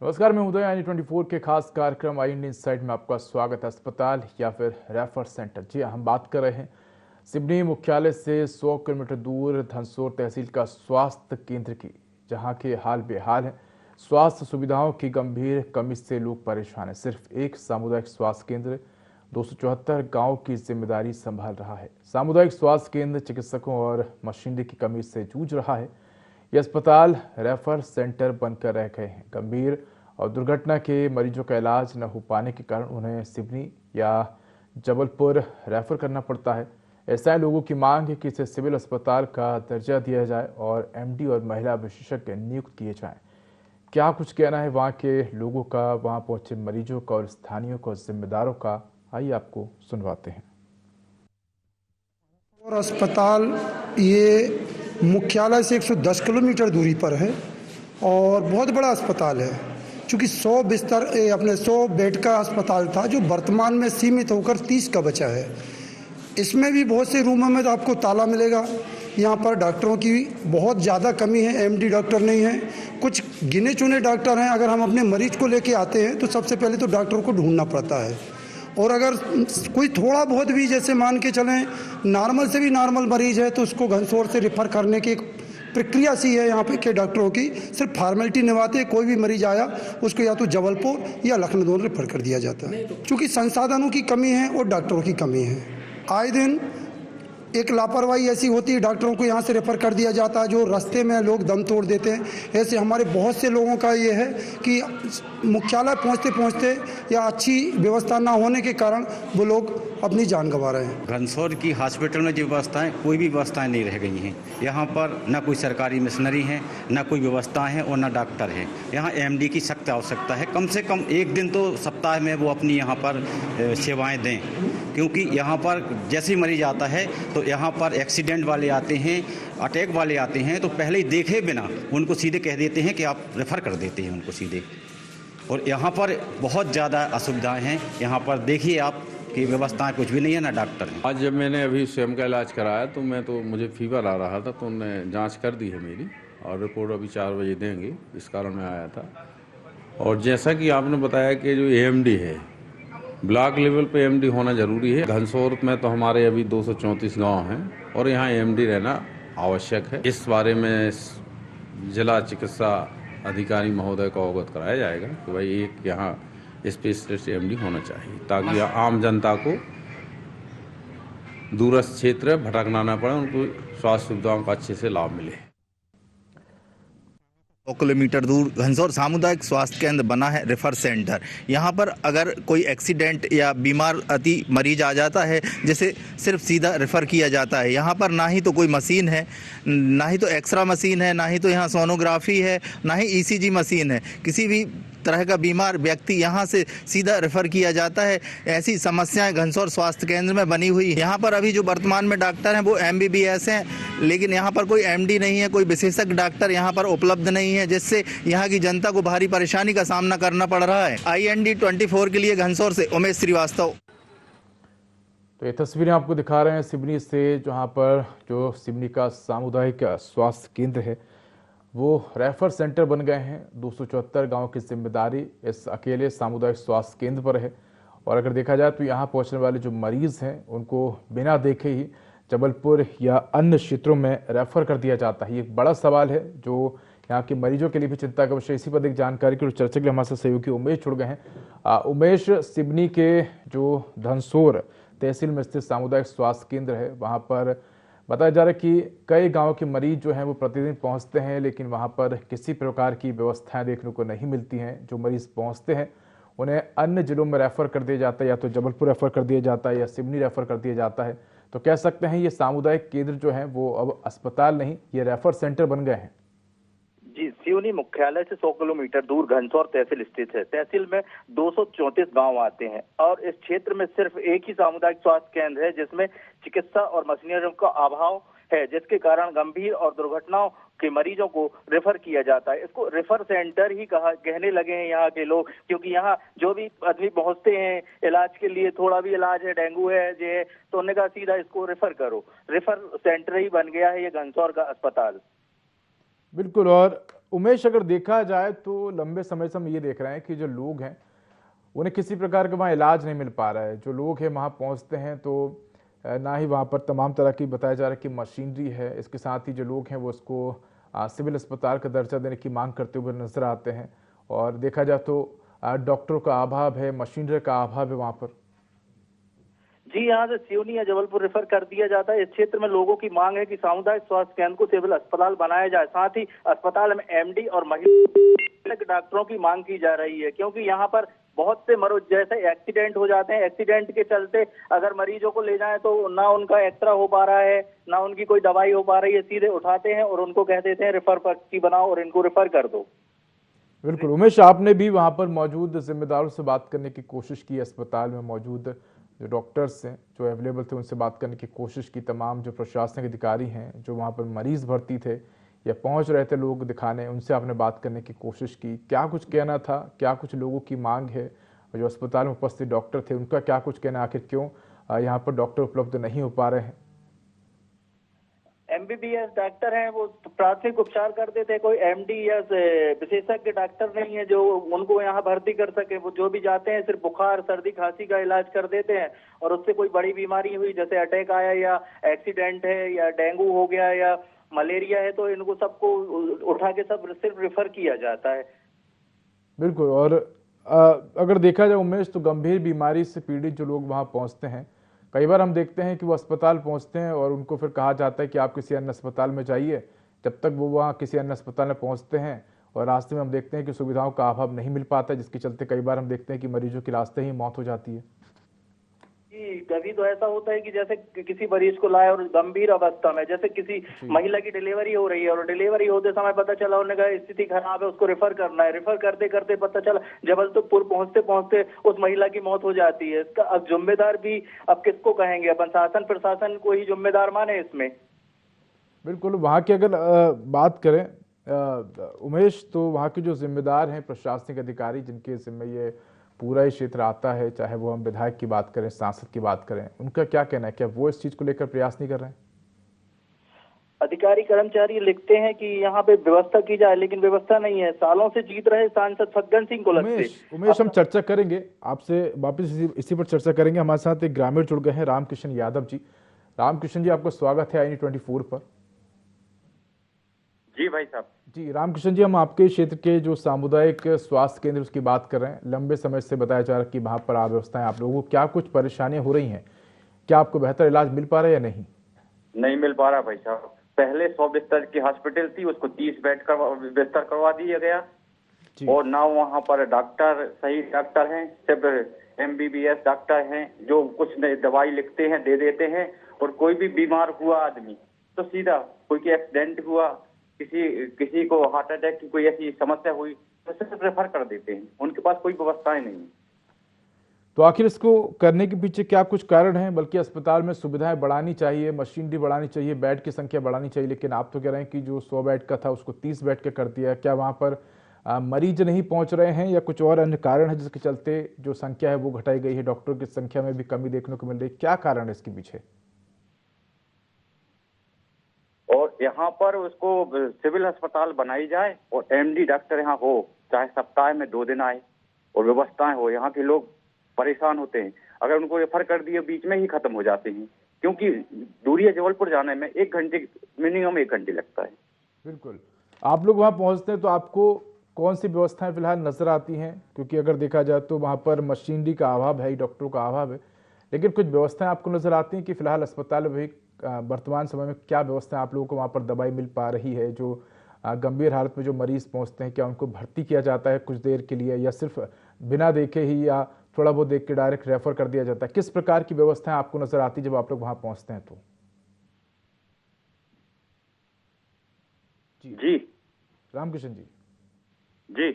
नमस्कार, मैं उदय i24 के खास कार्यक्रम आई इंडियन साइड में आपका स्वागत है। अस्पताल या फिर रेफर सेंटर, जी हम बात कर रहे हैं सिवनी मुख्यालय से 100 किलोमीटर दूर धनसोर तहसील का स्वास्थ्य केंद्र की, जहां के हाल बेहाल है। स्वास्थ्य सुविधाओं की गंभीर कमी से लोग परेशान हैं। सिर्फ एक सामुदायिक स्वास्थ्य केंद्र 274 गाँव की जिम्मेदारी संभाल रहा है। सामुदायिक स्वास्थ्य केंद्र चिकित्सकों और मशीनरी की कमी से जूझ रहा है। ये अस्पताल रेफर सेंटर बनकर रह गए हैं। गंभीर और दुर्घटना के मरीजों का इलाज न हो पाने के कारण उन्हें सिवनी या जबलपुर रेफर करना पड़ता है। ऐसे लोगों की मांग है कि इसे सिविल अस्पताल का दर्जा दिया जाए और एमडी और महिला विशेषज्ञ नियुक्त किए जाएं। क्या कुछ कहना है वहां के लोगों का, वहां पहुंचे मरीजों का और स्थानीय को जिम्मेदारों का, आइए आपको सुनवाते हैं। और अस्पताल ये मुख्यालय से 110 किलोमीटर दूरी पर है और बहुत बड़ा अस्पताल है। चूँकि 100 बिस्तर अपने 100 बेड का अस्पताल था, जो वर्तमान में सीमित होकर 30 का बचा है। इसमें भी बहुत से रूमों में तो आपको ताला मिलेगा। यहाँ पर डॉक्टरों की बहुत ज़्यादा कमी है, एमडी डॉक्टर नहीं है। कुछ गिने चुने डॉक्टर हैं। अगर हम अपने मरीज को लेके आते हैं तो सबसे पहले तो डॉक्टर को ढूंढना पड़ता है, और अगर कोई थोड़ा बहुत भी, जैसे मान के चलें नॉर्मल से भी नॉर्मल मरीज है, तो उसको घनसोर से रेफर करने की एक प्रक्रिया सी है यहाँ पे के डॉक्टरों की। सिर्फ फॉर्मेलिटी निभाते, कोई भी मरीज आया उसको या तो जबलपुर या लखनऊ रेफर कर दिया जाता है। क्योंकि संसाधनों की कमी है और डॉक्टरों की कमी है। आए दिन एक लापरवाही ऐसी होती है, डॉक्टरों को यहाँ से रेफर कर दिया जाता है, जो रास्ते में लोग दम तोड़ देते हैं। ऐसे हमारे बहुत से लोगों का ये है कि मुख्यालय पहुँचते पहुँचते या अच्छी व्यवस्था ना होने के कारण वो लोग अपनी जान गंवा रहे हैं। घनसोर की हॉस्पिटल में जो व्यवस्थाएं, कोई भी व्यवस्थाएं नहीं रह गई हैं। यहाँ पर न कोई सरकारी मशीनरी है, न कोई व्यवस्थाएं हैं और न डॉक्टर हैं। यहाँ एमडी की सख्त आवश्यकता है। कम से कम एक दिन तो सप्ताह में वो अपनी यहाँ पर सेवाएं दें, क्योंकि यहाँ पर जैसे ही मरीज आता है तो यहाँ पर एक्सीडेंट वाले आते हैं, अटैक वाले आते हैं, तो पहले ही देखे बिना उनको सीधे कह देते हैं कि आप रेफ़र कर देते हैं उनको सीधे। और यहाँ पर बहुत ज़्यादा असुविधाएं हैं। यहाँ पर देखिए आप कि व्यवस्थाएं कुछ भी नहीं है, ना डॉक्टर है। आज जब मैंने अभी स्वयं का इलाज कराया तो मुझे फीवर आ रहा था, तो उन्होंने जांच कर दी है मेरी, और रिपोर्ट अभी 4 बजे देंगे, इस कारण मैं आया था। और जैसा कि आपने बताया कि जो एएमडी है, ब्लॉक लेवल पे एएमडी होना जरूरी है। घनसोर में तो हमारे अभी 234 गाँव हैं और यहाँ एएमडी रहना आवश्यक है। इस बारे में जिला चिकित्सा अधिकारी महोदय को अवगत कराया जाएगा कि भाई एक यहाँ स्पेशलिस्ट एमडी होना चाहिए, ताकि आम जनता को दूरस्थ क्षेत्र भटकना न पड़े, उनको स्वास्थ्य सुविधाओं का अच्छे से लाभ मिले। 100 किलोमीटर दूर घनसोर सामुदायिक स्वास्थ्य केंद्र बना है रेफर सेंटर। यहाँ पर अगर कोई एक्सीडेंट या बीमार अति मरीज आ जाता है, जैसे सिर्फ सीधा रेफर किया जाता है। यहाँ पर ना ही तो कोई मशीन है, ना ही तो एक्सरा मशीन है, ना ही तो यहाँ सोनोग्राफी है, ना ही ईसीजी मशीन है। किसी भी तरह का बीमार व्यक्ति यहाँ से सीधा रेफर किया जाता है। ऐसी समस्याएं घनसोर स्वास्थ्य केंद्र में बनी हुई है। यहाँ पर अभी जो वर्तमान में डॉक्टर हैं वो एमबीबीएस हैं, लेकिन यहाँ पर कोई एमडी नहीं है, कोई विशेषज्ञ डॉक्टर यहाँ पर उपलब्ध नहीं है, जिससे यहाँ की जनता को भारी परेशानी का सामना करना पड़ रहा है। IND24 के लिए घनसोर से उमेश श्रीवास्तव। तो ये तस्वीरें आपको दिखा रहे हैं सिवनी से, जहाँ पर जो सिवनी का सामुदायिक स्वास्थ्य केंद्र है वो रेफर सेंटर बन गए हैं। 274 गांव की जिम्मेदारी इस अकेले सामुदायिक स्वास्थ्य केंद्र पर है। और अगर देखा जाए तो यहाँ पहुँचने वाले जो मरीज़ हैं उनको बिना देखे ही जबलपुर या अन्य क्षेत्रों में रेफर कर दिया जाता है। ये एक बड़ा सवाल है जो यहाँ के मरीजों के लिए भी चिंता का विषय। इसी पर एक जानकारी की चर्चा के लिए हमारे साथ सहयोगी उमेश जुड़ गए हैं। उमेश, सिवनी के जो धनसोर तहसील में स्थित सामुदायिक स्वास्थ्य केंद्र है, वहाँ पर बताया जा रहा है कि कई गांव के मरीज जो हैं वो प्रतिदिन पहुंचते हैं, लेकिन वहां पर किसी प्रकार की व्यवस्थाएं देखने को नहीं मिलती हैं। जो मरीज पहुंचते हैं उन्हें अन्य जिलों में रेफर कर दिया जाता है, या तो जबलपुर रेफर कर दिया जाता है या सिवनी रेफर कर दिया जाता है। तो कह सकते हैं ये सामुदायिक केंद्र जो है वो अब अस्पताल नहीं, ये रेफर सेंटर बन गए हैं। जी, सिवनी मुख्यालय से 100 किलोमीटर दूर घनसोर तहसील स्थित है। तहसील में 234 गांव आते हैं और इस क्षेत्र में सिर्फ एक ही सामुदायिक स्वास्थ्य केंद्र है, जिसमें चिकित्सा और मशीनरियों का अभाव है, जिसके कारण गंभीर और दुर्घटनाओं के मरीजों को रेफर किया जाता है। इसको रेफर सेंटर ही कहने लगे हैं यहाँ के लोग, क्योंकि यहाँ जो भी आदमी पहुंचते हैं इलाज के लिए, थोड़ा भी इलाज है, डेंगू है, ये है, तो उन्होंने कहा सीधा इसको रेफर करो। रेफर सेंटर ही बन गया है ये घनसोर का अस्पताल। बिल्कुल। और उमेश, अगर देखा जाए तो लंबे समय से हम ये देख रहे हैं कि जो लोग हैं उन्हें किसी प्रकार का वहाँ इलाज नहीं मिल पा रहा है। जो लोग हैं वहाँ पहुँचते हैं तो ना ही वहाँ पर तमाम तरह की बताया जा रहा है कि मशीनरी है। इसके साथ ही जो लोग हैं वो उसको सिविल अस्पताल का दर्जा देने की मांग करते हुए नजर आते हैं। और देखा जाए तो डॉक्टरों का अभाव है, मशीनरी का अभाव है वहाँ पर। जी, यहाँ से सिवनी या जबलपुर रेफर कर दिया जाता है। इस क्षेत्र में लोगों की मांग है कि सामुदायिक स्वास्थ्य केंद्र को सिविल अस्पताल बनाया जाए। साथ ही अस्पताल में एमडी और महिला डॉक्टरों की मांग की जा रही है, क्योंकि यहाँ पर बहुत से मरीज जैसे एक्सीडेंट हो जाते हैं। एक्सीडेंट के चलते अगर मरीजों को ले जाएं तो ना उनका एक्सरा हो पा रहा है, ना उनकी कोई दवाई हो पा रही है। सीधे उठाते हैं और उनको कह देते हैं रेफर पर्ची बनाओ और इनको रेफर कर दो। बिल्कुल उमेश, आपने भी वहाँ पर मौजूद जिम्मेदारों से बात करने की कोशिश की, अस्पताल में मौजूद जो डॉक्टर्स हैं जो अवेलेबल थे उनसे बात करने की कोशिश की, तमाम जो प्रशासनिक अधिकारी हैं जो वहाँ पर मरीज भर्ती थे या पहुँच रहे थे लोग दिखाने, उनसे आपने बात करने की कोशिश की। क्या कुछ कहना था, क्या कुछ लोगों की मांग है? और जो अस्पताल में उपस्थित डॉक्टर थे उनका क्या कुछ कहना, आखिर क्यों यहाँ पर डॉक्टर उपलब्ध नहीं हो पा रहे हैं? एमबीबीएस डॉक्टर हैं, वो प्राथमिक उपचार कर देते हैं। कोई एमडी या विशेषज्ञ डॉक्टर नहीं है जो उनको यहाँ भर्ती कर सके। वो जो भी जाते हैं सिर्फ बुखार सर्दी खांसी का इलाज कर देते हैं, और उससे कोई बड़ी बीमारी हुई जैसे अटैक आया या एक्सीडेंट है या डेंगू हो गया या मलेरिया है तो इनको सबको उठा के सब सिर्फ रेफर किया जाता है। बिल्कुल। और अगर देखा जाए उमेश तो गंभीर बीमारी से पीड़ित जो लोग वहाँ पहुँचते हैं, कई बार हम देखते हैं कि वो अस्पताल पहुंचते हैं और उनको फिर कहा जाता है कि आप किसी अन्य अस्पताल में जाइए। जब तक वो वहाँ किसी अन्य अस्पताल में पहुंचते हैं और रास्ते में हम देखते हैं कि सुविधाओं का अभाव नहीं मिल पाता है, जिसके चलते कई बार हम देखते हैं कि मरीजों की रास्ते ही मौत हो जाती है। जी, कभी तो ऐसा होता है कि जैसे किसी मरीज को लाए और गंभीर अवस्था में, जैसे किसी महिला की डिलीवरी हो रही है और डिलीवरी होते समय पता चला उन्होंने कहा स्थिति खराब है, उसको रेफर करना है। रेफर करते करते पता चला जबलपुर पहुंचते पहुंचते उस महिला की मौत हो जाती है। इसका अब जिम्मेदार भी अब किसको कहेंगे? अपन शासन प्रशासन को ही जिम्मेदार माने इसमें। बिल्कुल। वहाँ की अगर बात करें उमेश तो वहाँ के जो जिम्मेदार हैं प्रशासनिक अधिकारी जिनके जिम्मे ये पूरा ही क्षेत्र आता है, चाहे वो हम विधायक की बात करें, सांसद की बात करें, उनका क्या कहना है? क्या वो इस चीज को लेकर प्रयास नहीं कर रहे हैं? अधिकारी कर्मचारी लिखते हैं कि यहाँ पे व्यवस्था की जाए, लेकिन व्यवस्था नहीं है। सालों से जीत रहे सांसद फग्गन सिंह को लगते। उमेश हम चर्चा करेंगे आपसे वापस इसी पर चर्चा करेंगे। हमारे साथ एक ग्रामीण जुड़ गए हैं, रामकिशन यादव जी। रामकिशन जी, आपका स्वागत है INE24 पर। जी भाई साहब। जी रामकिशन जी, हम आपके क्षेत्र के जो सामुदायिक स्वास्थ्य केंद्र उसकी बात कर रहे हैं। लंबे समय से बताया जा रहा है कि वहाँ पर अव्यवस्थाएं, आप लोगों को क्या कुछ परेशानियां हो रही हैं? क्या आपको बेहतर इलाज मिल पा रहा है या नहीं? नहीं मिल पा रहा भाई साहब। पहले 100 बिस्तर की हॉस्पिटल थी, उसको 30 बेड का बिस्तर करवा दिया गया और ना वहाँ पर डॉक्टर सही डॉक्टर हैं, सिर्फ MBBS डॉक्टर हैं जो कुछ दवाई लिखते हैं दे देते हैं। और कोई भी बीमार हुआ आदमी तो सीधा कोई एक्सीडेंट हुआ, किसी को हार्ट अटैक की कोई ऐसी समस्या हुई तो सिर्फ रेफर कर देते हैं। उनके पास कोई व्यवस्थाएं नहीं। तो आखिर इसको करने के पीछे क्या कुछ कारण है? बल्कि अस्पताल में सुविधाएं बढ़ानी चाहिए, मशीनरी बढ़ानी चाहिए, बेड की संख्या बढ़ानी चाहिए, लेकिन आप तो कह रहे हैं कि जो 100 बेड का था उसको 30 बेड का कर दिया। क्या वहां पर मरीज नहीं पहुंच रहे हैं या कुछ और अन्य कारण है जिसके चलते जो संख्या है वो घटाई गई है, डॉक्टरों की संख्या में भी कमी देखने को मिल रही है? क्या कारण है इसके पीछे? और यहाँ पर उसको सिविल अस्पताल बनाई जाए और MD डॉक्टर यहाँ हो, चाहे सप्ताह में 2 दिन आए और व्यवस्थाएं हो। यहाँ के लोग परेशान होते हैं, अगर उनको रेफर कर दिए बीच में ही खत्म हो जाते हैं, क्योंकि दूरी है जबलपुर जाने में 1 घंटे मिनिमम 1 घंटे लगता है। बिल्कुल। आप लोग वहाँ पहुँचते हैं तो आपको कौन सी व्यवस्थाएं फिलहाल नजर आती हैं? क्योंकि अगर देखा जाए तो वहाँ पर मशीनरी का अभाव है, डॉक्टरों का अभाव है, लेकिन कुछ व्यवस्थाएं आपको नजर आती हैं कि फिलहाल अस्पताल में वर्तमान समय में क्या व्यवस्था आप लोगों को वहाँ पर दवाई मिल पा रही है? जो गंभीर हालत में जो मरीज पहुँचते हैं क्या उनको भर्ती किया जाता है कुछ देर के लिए, या सिर्फ बिना देखे ही या थोड़ा बहुत देख के डायरेक्ट रेफर कर दिया जाता है? किस प्रकार की व्यवस्थाएं आपको नजर आती है जब आप लोग वहाँ पहुँचते हैं? तो जी रामकिशन जी, जी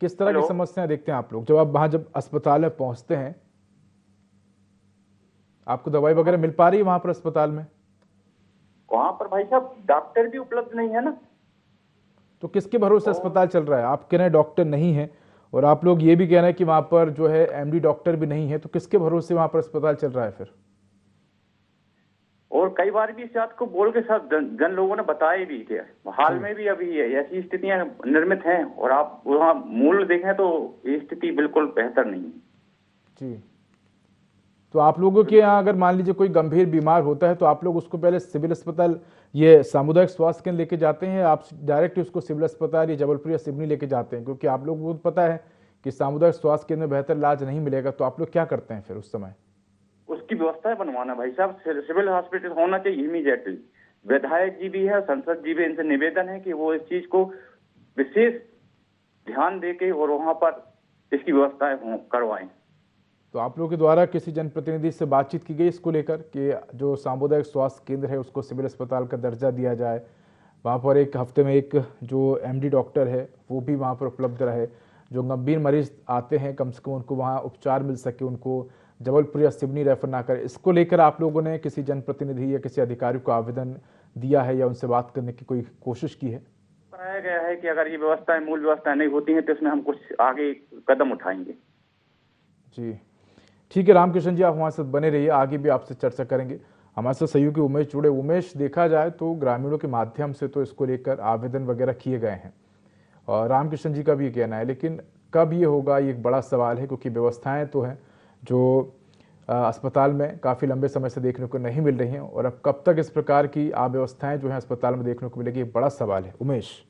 किस तरह की समस्याएं देखते हैं आप लोग जब आप वहाँ जब अस्पताल में पहुँचते हैं? आपको दवाई वगैरह मिल पा रही है वहां पर अस्पताल में? वहाँ पर भाई साहब डॉक्टर भी उपलब्ध नहीं है ना। तो किसके भरोसे अस्पताल चल रहा है? आप कह रहे हैं डॉक्टर नहीं है और आप लोग ये भी कह रहे हैं कि वहां पर जो है MD डॉक्टर भी नहीं है, तो किसके भरोसे वहां पर अस्पताल चल रहा है फिर? और कई बार भी इस बात को बोल के सब जन लोगों ने बताए भी थे। हाल में भी अभी ऐसी स्थितियां निर्मित हैं और आप वहाँ मूल देखें तो ये स्थिति बिल्कुल बेहतर नहीं है। जी, तो आप लोगों के यहाँ अगर मान लीजिए कोई गंभीर बीमार होता है तो आप लोग उसको पहले सिविल अस्पताल, ये सामुदायिक स्वास्थ्य केंद्र लेके जाते हैं, आप डायरेक्ट उसको सिविल अस्पताल या जबलपुर या सिवनी लेके जाते हैं? क्योंकि आप लोगों को पता है कि सामुदायिक स्वास्थ्य केंद्र में बेहतर इलाज नहीं मिलेगा, तो आप लोग क्या करते हैं फिर उस समय? उसकी व्यवस्था है बनवाना भाई साहब, सिविल हॉस्पिटल होना चाहिए इमीडिएटली। विधायक जी भी है, संसद जी भी, इनसे निवेदन है कि वो इस चीज को विशेष ध्यान देके और वहां पर इसकी व्यवस्थाएं करवाएं। तो आप लोगों के द्वारा किसी जनप्रतिनिधि से बातचीत की गई इसको लेकर कि जो सामुदायिक स्वास्थ्य केंद्र है उसको सिविल अस्पताल का दर्जा दिया जाए, वहाँ पर एक हफ्ते में एक जो एमडी डॉक्टर है वो भी वहाँ पर उपलब्ध रहे, जो गंभीर मरीज आते हैं कम से कम उनको वहाँ उपचार मिल सके, उनको जबलपुर या सिवनी रेफर ना करे? इसको लेकर आप लोगों ने किसी जनप्रतिनिधि या किसी अधिकारी को आवेदन दिया है या उनसे बात करने की कोई कोशिश की है? बताया गया है कि अगर ये व्यवस्थाएं, मूल व्यवस्थाएं नहीं होती हैं तो इसमें हम कुछ आगे कदम उठाएंगे। जी ठीक है रामकिशन जी, आप हमारे साथ बने रहिए, आगे भी आपसे चर्चा करेंगे। हमारे साथ सहयोगी उमेश जुड़े। उमेश, देखा जाए तो ग्रामीणों के माध्यम से तो इसको लेकर आवेदन वगैरह किए गए हैं और रामकिशन जी का भी ये कहना है, लेकिन कब ये होगा ये एक बड़ा सवाल है, क्योंकि व्यवस्थाएं तो हैं जो अस्पताल में काफ़ी लंबे समय से देखने को नहीं मिल रही हैं, और अब कब तक इस प्रकार की अव्यवस्थाएं जो हैं अस्पताल में देखने को मिलेगी, एक बड़ा सवाल है। उमेश,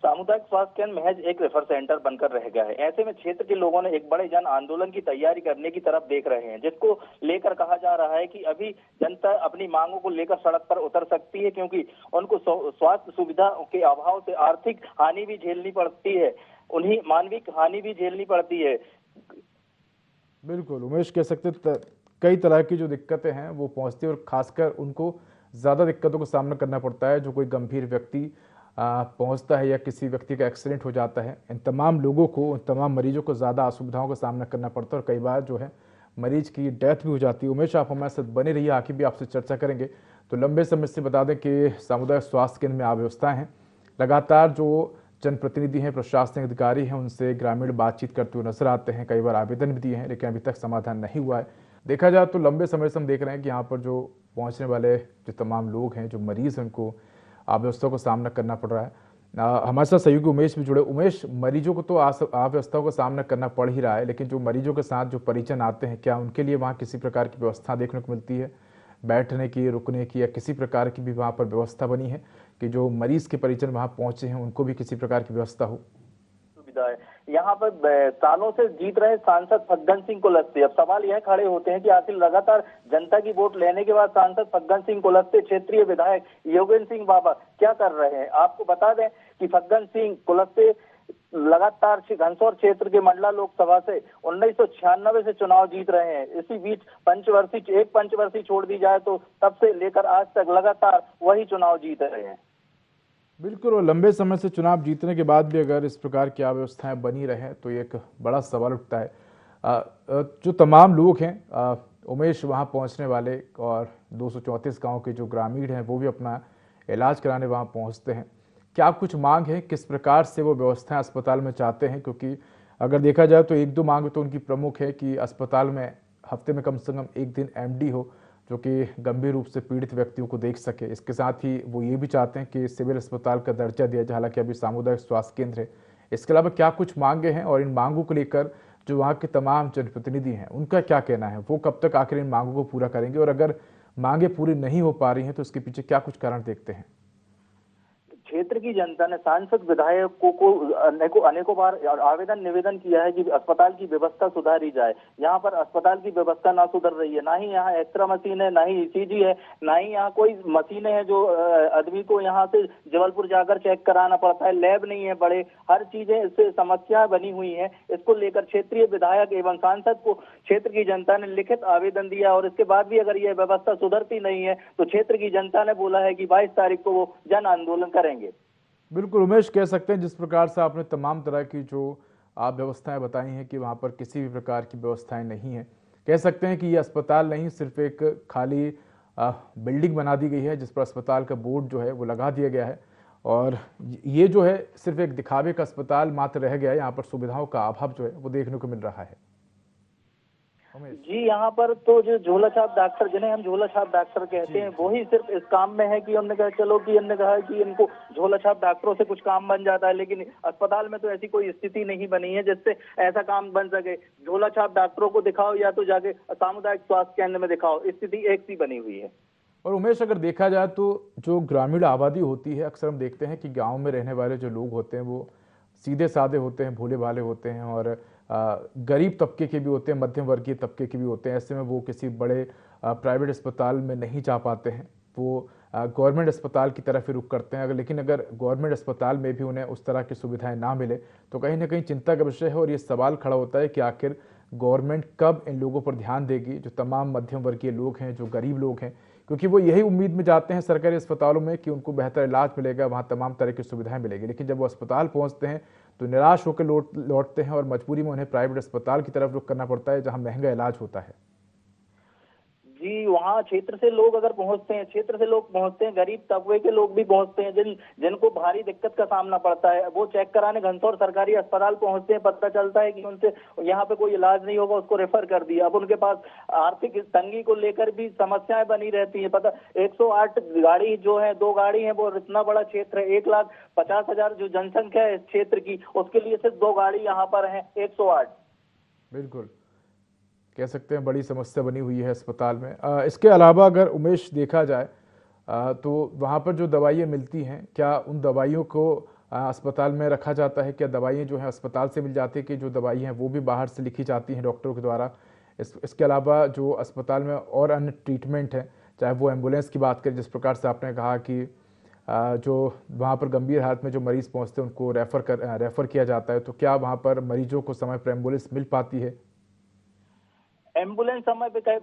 सामुदायिक स्वास्थ्य केंद्र महज एक रेफर सेंटर बनकर रह गया है। ऐसे में क्षेत्र के लोगों ने एक बड़े जन आंदोलन की तैयारी करने की तरफ देख रहे हैं, जिसको लेकर कहा जा रहा है कि अभी जनता अपनी मांगों को लेकर सड़क पर उतर सकती है, क्योंकि उनको स्वास्थ्य सुविधा के अभाव से आर्थिक हानि भी झेलनी पड़ती है, उन्हें मानविक हानि भी झेलनी पड़ती है। बिल्कुल उमेश, कह सकते कई तरह की जो दिक्कतें हैं वो पहुंचती है और खासकर उनको ज़्यादा दिक्कतों का सामना करना पड़ता है जो कोई गंभीर व्यक्ति पहुंचता है या किसी व्यक्ति का एक्सीडेंट हो जाता है। इन तमाम लोगों को, उन तमाम मरीजों को ज़्यादा असुविधाओं का सामना करना पड़ता है और कई बार जो है मरीज की डेथ भी हो जाती है। उमेश, आप हमारे साथ बने रहिए, आगे भी आपसे चर्चा करेंगे। तो लंबे समय से बता दें कि सामुदायिक स्वास्थ्य केंद्र में अव्यवस्थाएं हैं, लगातार जो जनप्रतिनिधि हैं, प्रशासनिक अधिकारी हैं, उनसे ग्रामीण बातचीत करते हुए नजर आते हैं, कई बार आवेदन भी दिए हैं, लेकिन अभी तक समाधान नहीं हुआ है। देखा जाए तो लंबे समय से हम देख रहे हैं कि यहाँ पर जो पहुँचने वाले जो तमाम लोग हैं, जो मरीज हैं, उनको अव्यवस्था को सामना करना पड़ रहा है। हमारे साथ सहयोगी उमेश भी जुड़े। उमेश, मरीजों को तो अव्यवस्थाओं का सामना करना पड़ ही रहा है, लेकिन जो मरीजों के साथ जो परिजन आते हैं, क्या उनके लिए वहाँ किसी प्रकार की व्यवस्था देखने को मिलती है, बैठने की, रुकने की, या किसी प्रकार की भी वहाँ पर व्यवस्था बनी है कि जो मरीज के परिजन वहाँ पहुंचे हैं उनको भी किसी प्रकार की व्यवस्था हो? सुविधा है यहाँ पर सालों से जीत रहे सांसद फग्गन सिंह कुलस्ते। अब सवाल यह खड़े होते हैं कि आखिर लगातार जनता की वोट लेने के बाद सांसद फग्गन सिंह कुलस्ते क्षेत्रीय विधायक योगेंद्र सिंह बाबा क्या कर रहे हैं। आपको बता दें कि फग्गन सिंह कुलस्ते लगातार घनसौर क्षेत्र के मंडला लोकसभा से 1996 से चुनाव जीत रहे हैं। इसी बीच पंचवर्षीय छोड़ दी जाए तो तब से लेकर आज तक लगातार वही चुनाव जीत रहे हैं। बिल्कुल, और लंबे समय से चुनाव जीतने के बाद भी अगर इस प्रकार की अव्यवस्थाएं बनी रहे तो एक बड़ा सवाल उठता है। जो तमाम लोग हैं उमेश, वहां पहुंचने वाले और 234 गांव के जो ग्रामीण हैं वो भी अपना इलाज कराने वहां पहुंचते हैं, क्या कुछ मांग है, किस प्रकार से वो व्यवस्थाएं अस्पताल में चाहते हैं? क्योंकि अगर देखा जाए तो एक दो मांग तो उनकी प्रमुख है कि अस्पताल में हफ्ते में कम से कम एक दिन एमडी हो जो कि गंभीर रूप से पीड़ित व्यक्तियों को देख सके। इसके साथ ही वो ये भी चाहते हैं कि सिविल अस्पताल का दर्जा दिया जाए, हालांकि अभी सामुदायिक स्वास्थ्य केंद्र है। इसके अलावा क्या कुछ मांगे हैं और इन मांगों को लेकर जो वहाँ के तमाम जनप्रतिनिधि हैं उनका क्या कहना है, वो कब तक आखिर इन मांगों को पूरा करेंगे, और अगर मांगे पूरी नहीं हो पा रही हैं तो इसके पीछे क्या कुछ कारण देखते हैं? क्षेत्र की जनता ने सांसद विधायकों को अनेकों बार आवेदन निवेदन किया है कि अस्पताल की व्यवस्था सुधारी जाए। यहाँ पर अस्पताल की व्यवस्था ना सुधर रही है, ना ही यहाँ एक्सरा मशीन है, ना ही ईसीजी है, ना ही यहाँ कोई मशीनें हैं जो आदमी को यहाँ से जबलपुर जाकर चेक कराना पड़ता है, लैब नहीं है बड़े, हर चीजें इससे समस्या बनी हुई है। इसको लेकर क्षेत्रीय विधायक एवं सांसद को क्षेत्र की जनता ने लिखित आवेदन दिया और इसके बाद भी अगर यह व्यवस्था सुधरती नहीं है तो क्षेत्र की जनता ने बोला है कि 22 तारीख को वो जन आंदोलन करेंगे। बिल्कुल उमेश, कह सकते हैं जिस प्रकार से आपने तमाम तरह की जो आप व्यवस्थाएं बताई हैं कि वहाँ पर किसी भी प्रकार की व्यवस्थाएं नहीं है, कह सकते हैं कि ये अस्पताल नहीं, सिर्फ एक खाली बिल्डिंग बना दी गई है जिस पर अस्पताल का बोर्ड जो है वो लगा दिया गया है, और ये जो है सिर्फ एक दिखावे का अस्पताल मात्र रह गया है। यहाँ पर सुविधाओं का अभाव जो है वो देखने को मिल रहा है। उमेश? जी, यहाँ पर तो जो झोला छाप डॉक्टर, जिन्हें हम झोला छाप डॉक्टर कहते हैं, वो ही सिर्फ इस काम में है कि हमने कहा चलो कि हमने कहा कि इनको झोला छाप डॉक्टरों से कुछ काम बन जाता है, लेकिन अस्पताल में तो ऐसी कोई स्थिति नहीं बनी है जिससे ऐसा काम बन सके। झोला छाप डॉक्टरों को दिखाओ या तो जाके सामुदायिक स्वास्थ्य केंद्र में दिखाओ, स्थिति एक सी बनी हुई है। और उमेश, अगर देखा जाए तो जो ग्रामीण आबादी होती है, अक्सर हम देखते हैं कि गांव में रहने वाले जो लोग होते हैं वो सीधे साधे होते हैं, भोले भाले होते हैं और गरीब तबके के भी होते हैं, मध्यम वर्गीय तबके के भी होते हैं। ऐसे में वो किसी बड़े प्राइवेट अस्पताल में नहीं जा पाते हैं, वो गवर्नमेंट अस्पताल की तरफ ही रुख करते हैं। लेकिन अगर गवर्नमेंट अस्पताल में भी उन्हें उस तरह की सुविधाएं ना मिले तो कहीं ना कहीं चिंता का विषय है। और ये सवाल खड़ा होता है कि आखिर गवर्नमेंट कब इन लोगों पर ध्यान देगी, जो तमाम मध्यम वर्गीय लोग हैं, जो गरीब लोग हैं, क्योंकि वो यही उम्मीद में जाते हैं सरकारी अस्पतालों में कि उनको बेहतर इलाज मिलेगा, वहाँ तमाम तरह की सुविधाएं मिलेगी। लेकिन जब वो अस्पताल पहुँचते हैं तो निराश होकर लौटते हैं और मजबूरी में उन्हें प्राइवेट अस्पताल की तरफ रुख करना पड़ता है, जहाँ महंगा इलाज होता है। जी, वहाँ क्षेत्र से लोग अगर पहुंचते हैं, क्षेत्र से लोग पहुंचते हैं, गरीब तबके के लोग भी पहुंचते हैं, जिनको भारी दिक्कत का सामना पड़ता है, वो चेक कराने घनसौर सरकारी अस्पताल पहुंचते हैं, पता चलता है कि उनसे यहाँ पे कोई इलाज नहीं होगा, उसको रेफर कर दिया। अब उनके पास आर्थिक तंगी को लेकर भी समस्याएं बनी रहती है। पता 108 गाड़ी जो है, 2 गाड़ी है, वो इतना बड़ा क्षेत्र है, 1,50,000 जो जनसंख्या है इस क्षेत्र की, उसके लिए सिर्फ 2 गाड़ी यहाँ पर है, 108। बिल्कुल कह सकते हैं बड़ी समस्या बनी हुई है अस्पताल में। इसके अलावा अगर उमेश देखा जाए तो वहाँ पर जो दवाइयाँ मिलती हैं, क्या उन दवाइयों को अस्पताल में रखा जाता है? क्या दवाइयाँ जो हैं अस्पताल से मिल जाती है कि जो दवाइयाँ हैं वो भी बाहर से लिखी जाती हैं डॉक्टरों के द्वारा? इसके अलावा जो अस्पताल में और अन्य ट्रीटमेंट हैं, चाहे वो एम्बुलेंस की बात करें, जिस प्रकार से आपने कहा कि जो वहाँ पर गंभीर हालत में जो मरीज़ पहुँचते हैं उनको रेफ़र किया जाता है, तो क्या वहाँ पर मरीजों को समय पर एम्बुलेंस मिल पाती है? एम्बुलेंस समय पे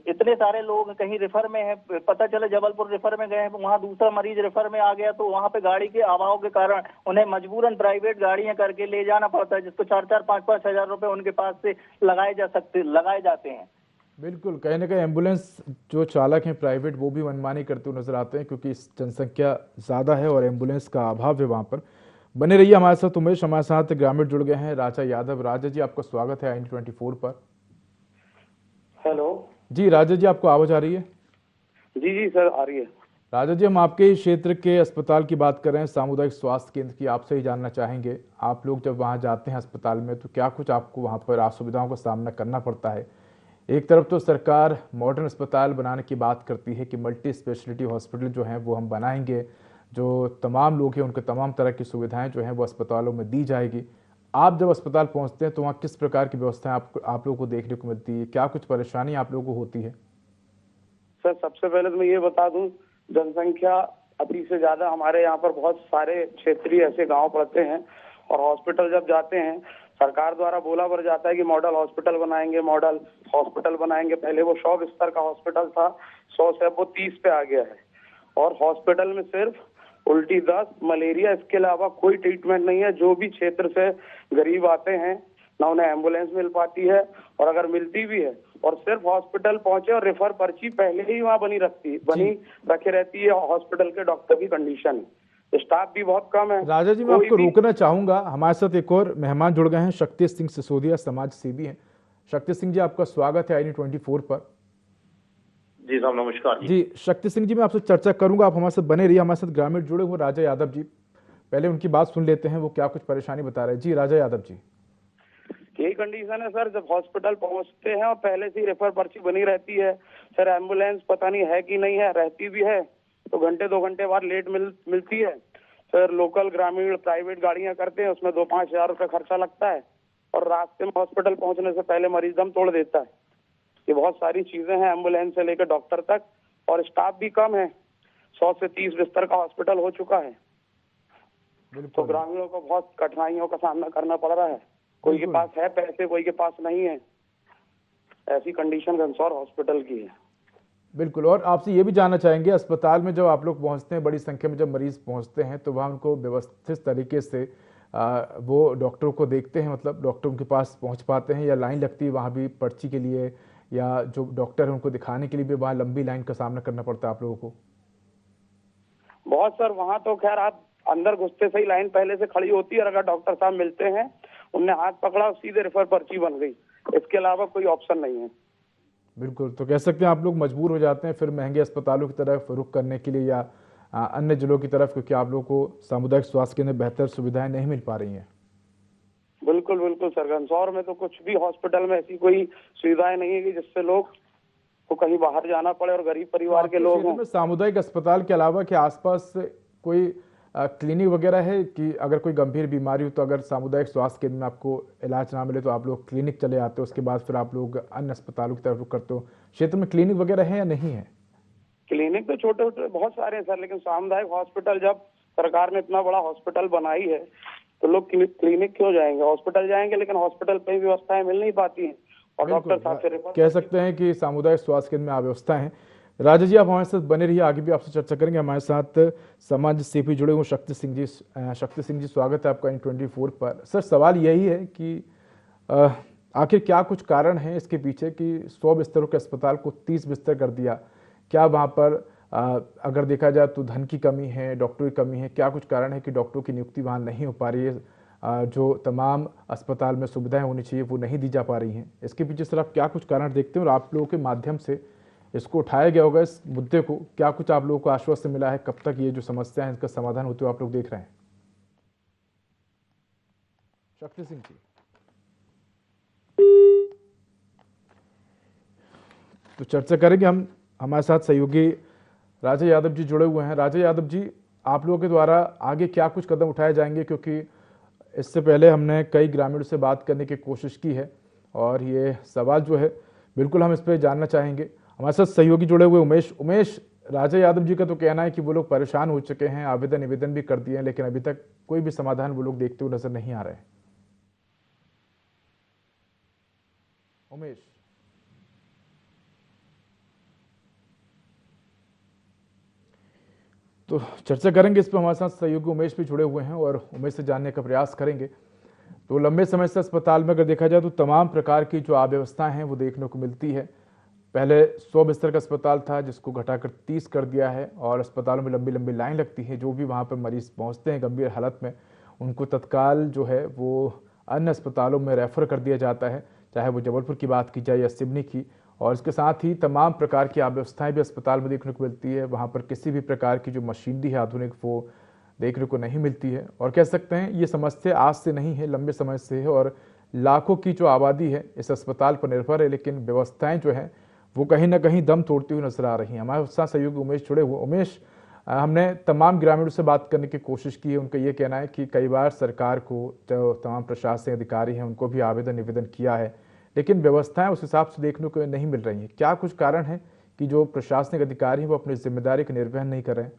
इतने सारे लोग कहीं रेफर में है, पता चला जबलपुर रेफर में गए, वहां दूसरा मरीज रेफर में आ गया, तो वहां पे गाड़ी के अभाव के कारण उन्हें मजबूरन प्राइवेट गाड़ियां करके ले जाना पड़ता है, जिसको 4-4, 5-5 हजार रुपए उनके पास से लगाए जाते हैं। बिल्कुल, कहीं ना कहीं एम्बुलेंस जो चालक हैं प्राइवेट, वो भी मनमानी करते हुए नजर आते हैं, क्योंकि जनसंख्या ज़्यादा है और एम्बुलेंस का अभाव है वहाँ पर। बने रहिए हमारे साथ उमेश, हमारे साथ ग्रामीण जुड़ गए हैं राजा यादव। राजा जी, आपका स्वागत है IND24 पर। हेलो जी राजा जी, आपको आवाज आ रही है? जी जी सर, आ रही है। राजा जी, हम आपके ही क्षेत्र के अस्पताल की बात कर रहे हैं, सामुदायिक स्वास्थ्य केंद्र की। आपसे ही जानना चाहेंगे, आप लोग जब वहां जाते हैं अस्पताल में तो क्या कुछ आपको वहां पर असुविधाओं का सामना करना पड़ता है? एक तरफ तो सरकार मॉडर्न अस्पताल बनाने की बात करती है कि मल्टी स्पेशलिटी हॉस्पिटल जो हैं वो हम बनाएंगे, जो तमाम लोग हैं उनको तमाम तरह की सुविधाएं जो हैं वो अस्पतालों में दी जाएगी। आप जब अस्पताल पहुंचते हैं तो वहाँ किस प्रकार की व्यवस्थाएं आप लोगों को देखने को मिलती है? क्या कुछ परेशानी आप लोगों को होती है? सर, सबसे पहले तो मैं ये बता दूं, जनसंख्या अति से ज्यादा हमारे यहाँ पर बहुत सारे क्षेत्रीय ऐसे गांव पड़ते हैं, और हॉस्पिटल जब जाते हैं सरकार द्वारा बोला भर जाता है कि मॉडल हॉस्पिटल बनाएंगे। पहले वो 100 बिस्तर का हॉस्पिटल था, 100 से अब वो 30 पे आ गया है, और हॉस्पिटल में सिर्फ उल्टी, दस्त, मलेरिया, इसके अलावा कोई ट्रीटमेंट नहीं है। जो भी क्षेत्र से गरीब आते हैं ना उन्हें एम्बुलेंस मिल पाती है, और अगर मिलती भी है और सिर्फ हॉस्पिटल पहुंचे और रेफर पर्ची पहले ही वहाँ बनी रखी रहती है। हॉस्पिटल के डॉक्टर की कंडीशन, स्टाफ भी बहुत कम है। राजा जी, मैं आपको रोकना चाहूंगा, हमारे साथ एक और मेहमान जुड़ गए हैं, शक्ति सिंह सिसोदिया, समाज सेवी हैं। शक्ति सिंह जी, आपका स्वागत है IND24 पर। जी साहब, नमस्कार जी शक्ति सिंह जी, मैं आपसे चर्चा करूंगा, आप हमारे साथ बने रहिए। हमारे साथ ग्रामीण जुड़े हुए राजा यादव जी, पहले उनकी बात सुन लेते हैं, वो क्या कुछ परेशानी बता रहे हैं। जी राजा यादव जी। यही कंडीशन है सर, जब हॉस्पिटल पहुंचते हैं और पहले से ही रेफर पर्ची बनी रहती है। सर, एम्बुलेंस पता नहीं है कि नहीं है, रहती भी है तो घंटे 2 घंटे बाद लेट मिलती है। सर, लोकल ग्रामीण प्राइवेट गाड़ियां करते हैं, उसमें 2-5 हजार रुपये खर्चा लगता है, और रास्ते में हॉस्पिटल पहुंचने से पहले मरीज दम तोड़ देता है। ये बहुत सारी चीजें हैं, एम्बुलेंस से लेकर डॉक्टर तक, और स्टाफ भी कम है। 100 से 30 बिस्तर का हॉस्पिटल हो चुका है, तो ग्रामीणों को बहुत कठिनाइयों का सामना करना पड़ रहा है। कोई के पास है पैसे, कोई के पास नहीं है। ऐसी कंडीशन घनसौर हॉस्पिटल की है। बिल्कुल, और आपसे ये भी जानना चाहेंगे, अस्पताल में जब आप लोग पहुंचते हैं, बड़ी संख्या में जब मरीज पहुंचते हैं, तो वहाँ उनको व्यवस्थित तरीके से वो डॉक्टरों को देखते हैं, मतलब डॉक्टर उनके पास पहुंच पाते हैं, या लाइन लगती है वहाँ भी पर्ची के लिए, या जो डॉक्टर है उनको दिखाने के लिए भी वहाँ लंबी लाइन का सामना करना पड़ता है आप लोगों को? बहुत सर, वहाँ तो खैर आप अंदर घुसते से ही लाइन पहले से खड़ी होती है, और अगर डॉक्टर साहब मिलते हैं, उनने हाथ पकड़ा, सीधे रेफर पर्ची बन गई। इसके अलावा कोई ऑप्शन नहीं है। बिल्कुल, तो कह सकते हैं आप लोग मजबूर हो जाते हैं फिर महंगे अस्पतालों की तरफ रुख करने के लिए या अन्य जिलों की तरफ, क्योंकि आप लोगों को सामुदायिक स्वास्थ्य केंद्र में बेहतर सुविधाएं नहीं मिल पा रही हैं। बिल्कुल बिल्कुल सर, घनसौर में तो कुछ भी हॉस्पिटल में ऐसी कोई सुविधाएं नहीं है कि जिससे लोग को कहीं बाहर जाना पड़े और गरीब परिवार के लोग हों। सामुदायिक अस्पताल के अलावा क्या आसपास कोई क्लिनिक वगैरह है कि अगर कोई गंभीर बीमारी हो तो अगर सामुदायिक स्वास्थ्य केंद्र में आपको इलाज ना मिले तो आप लोग क्लिनिक चले आते हो, उसके बाद फिर आप लोग अन्य अस्पतालों की तरफ रुख करते हो? क्षेत्र में क्लिनिक वगैरह है या नहीं है? क्लिनिक तो छोटे छोटे बहुत सारे हैं सर, लेकिन सामुदायिक हॉस्पिटल जब सरकार ने इतना बड़ा हॉस्पिटल बनाई है तो लोग क्लिनिक क्यों जाएंगे? हॉस्पिटल जाएंगे, लेकिन हॉस्पिटल पे ही व्यवस्थाएं मिल नहीं पाती हैं और डॉक्टर साहब से कह सकते हैं कि सामुदायिक स्वास्थ्य केंद्र में अव्यवस्था है। राजा जी, आप हमारे साथ बने रहिए, आगे भी आपसे चर्चा करेंगे। हमारे साथ समाज सेवी जुड़े हुए शक्ति सिंह जी, स्वागत है आपका N24 पर। सर, सवाल यही है कि आखिर क्या कुछ कारण है इसके पीछे कि 100 बिस्तरों के अस्पताल को 30 बिस्तर कर दिया? क्या वहाँ पर अगर देखा जाए तो धन की कमी है, डॉक्टरों की कमी है? क्या कुछ कारण है कि डॉक्टरों की नियुक्ति वहाँ नहीं हो पा रही है? जो तमाम अस्पताल में सुविधाएं होनी चाहिए वो नहीं दी जा पा रही हैं। इसके पीछे सर आप क्या कुछ कारण देखते हैं और आप लोगों के माध्यम से इसको उठाया गया होगा इस मुद्दे को, क्या कुछ आप लोगों को आश्वासन मिला है? कब तक ये जो समस्या है इसका समाधान होते हुए आप लोग देख रहे हैं? शक्ति सिंह जी, तो चर्चा करेंगे हम। हमारे साथ सहयोगी राजा यादव जी जुड़े हुए हैं। राजा यादव जी, आप लोगों के द्वारा आगे क्या कुछ कदम उठाए जाएंगे, क्योंकि इससे पहले हमने कई ग्रामीणों से बात करने की कोशिश की है और ये सवाल जो है बिल्कुल हम इस पर जानना चाहेंगे। हमारे साथ सहयोगी जुड़े हुए उमेश, राजा यादव जी का तो कहना है कि वो लोग परेशान हो चुके हैं, आवेदन निवेदन भी कर दिए हैं, लेकिन अभी तक कोई भी समाधान वो लोग देखते हुए नजर नहीं आ रहे हैं। उमेश, तो चर्चा करेंगे इस पर। हमारे साथ सहयोगी उमेश भी जुड़े हुए हैं और उमेश से जानने का प्रयास करेंगे। तो लंबे समय से अस्पताल में अगर देखा जाए तो तमाम प्रकार की जो अव्यवस्थाएं हैं वो देखने को मिलती है। पहले 100 बिस्तर का अस्पताल था जिसको घटाकर 30 कर दिया है और अस्पतालों में लंबी लंबी लाइन लगती है। जो भी वहाँ पर मरीज पहुँचते हैं गंभीर हालत में, उनको तत्काल जो है वो अन्य अस्पतालों में रेफर कर दिया जाता है, चाहे वो जबलपुर की बात की जाए या सिवनी की। और इसके साथ ही तमाम प्रकार की अव्यवस्थाएं भी अस्पताल में देखने को मिलती है। वहाँ पर किसी भी प्रकार की जो मशीनरी है आधुनिक वो देखने को नहीं मिलती है। और कह सकते हैं ये समस्या आज से नहीं है, लंबे समय से है और लाखों की जो आबादी है इस अस्पताल पर निर्भर है, लेकिन व्यवस्थाएं जो हैं वो कहीं ना कहीं दम तोड़ती हुई नजर आ रही हैं। हमारे साथ सहयोगी उमेश जुड़े हुए। उमेश, हमने तमाम ग्रामीणों से बात करने की कोशिश की है। उनका ये कहना है कि कई बार सरकार को, जो तमाम प्रशासनिक अधिकारी हैं, उनको भी आवेदन निवेदन किया है, लेकिन व्यवस्थाएं उस हिसाब से देखने को नहीं मिल रही हैं। क्या कुछ कारण है कि जो प्रशासनिक अधिकारी हैं वो अपनी जिम्मेदारी का निर्वहन नहीं कर रहे हैं?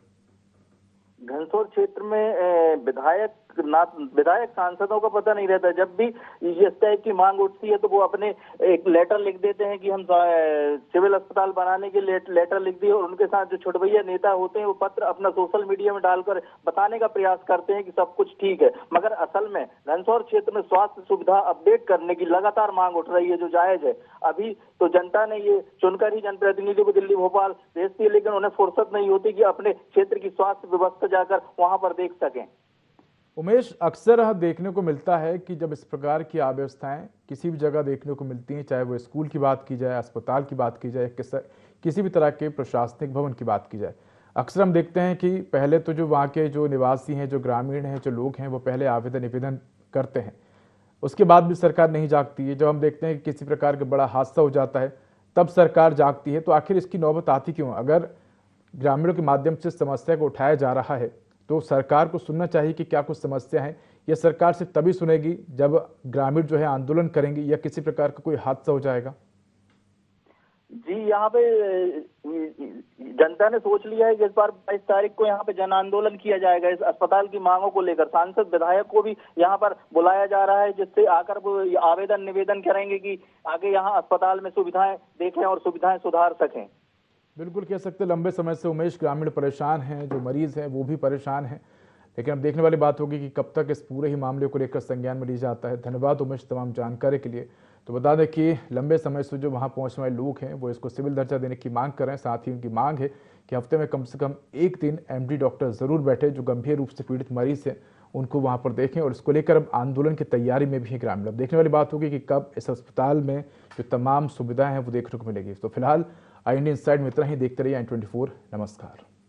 घनसौर क्षेत्र में विधायक सांसदों का पता नहीं रहता। जब भी इस टाइप की मांग उठती है तो वो अपने एक लेटर लिख देते हैं कि हम सिविल अस्पताल बनाने के लेटर लिख दिए, और उनके साथ जो छुटभैया नेता होते हैं वो पत्र अपना सोशल मीडिया में डालकर बताने का प्रयास करते हैं कि सब कुछ ठीक है। मगर असल में घनसौर क्षेत्र में स्वास्थ्य सुविधा अपडेट करने की लगातार मांग उठ रही है, जो जायज है। अभी तो जनता ने ये चुनकर ही जनप्रतिनिधियों को दिल्ली भोपाल भेजती है, लेकिन उन्हें फुर्सत नहीं होती कि अपने क्षेत्र की स्वास्थ्य व्यवस्था जाकर वहां पर देख सकें। उमेश, अक्सर देखने को मिलता है कि जब इस प्रकार की अव्यवस्थाएं किसी भी जगह देखने को मिलती हैं, चाहे वो स्कूल की बात की जाए, अस्पताल की बात की जाए, किसी भी तरह के प्रशासनिक भवन की बात की जाए, अक्सर हम देखते हैं कि पहले तो जो वहाँ के जो निवासी हैं, जो ग्रामीण हैं, जो लोग हैं, वो पहले आवेदन निवेदन करते हैं, उसके बाद भी सरकार नहीं जागती है। जब हम देखते हैं कि किसी प्रकार का बड़ा हादसा हो जाता है तब सरकार जागती है। तो आखिर इसकी नौबत आती क्यों? अगर ग्रामीणों के माध्यम से समस्या को उठाया जा रहा है तो सरकार को सुनना चाहिए कि क्या कुछ समस्या है। यह सरकार सिर्फ तभी सुनेगी जब ग्रामीण जो है आंदोलन करेंगे या किसी प्रकार का कोई हादसा हो जाएगा। जी, यहाँ पे जनता ने सोच लिया है कि इस बार 22 तारीख को यहाँ पे जन आंदोलन किया जाएगा इस अस्पताल की मांगों को लेकर। सांसद विधायक को भी यहाँ पर बुलाया जा रहा है, जिससे आकर वो आवेदन निवेदन करेंगे कि आगे यहाँ अस्पताल में सुविधाएं देखें और सुविधाएं सुधार सकें। बिल्कुल कह सकते लंबे समय से उमेश ग्रामीण परेशान हैं, जो मरीज हैं वो भी परेशान हैं, लेकिन अब देखने वाली बात होगी कि कब तक इस पूरे ही मामले को लेकर संज्ञान में लिया जाता है। धन्यवाद उमेश तमाम जानकारी के लिए। तो बता दें कि लंबे समय से जो वहां पहुंचने वाले लोग हैं वो इसको सिविल दर्जा देने की मांग कर रहे हैं। साथ ही उनकी मांग है कि हफ्ते में कम से कम एक दिन एमडी डॉक्टर जरूर बैठे, जो गंभीर रूप से पीड़ित मरीज हैं उनको वहां पर देखें। और इसको लेकर अब आंदोलन की तैयारी में भी है ग्रामीण। अब देखने वाली बात होगी कि कब इस अस्पताल में जो तमाम सुविधाएं हैं वो देखने को मिलेगी। तो फिलहाल इंडिया इनसाइड में इतना ही। देखते रहिए i24। नमस्कार।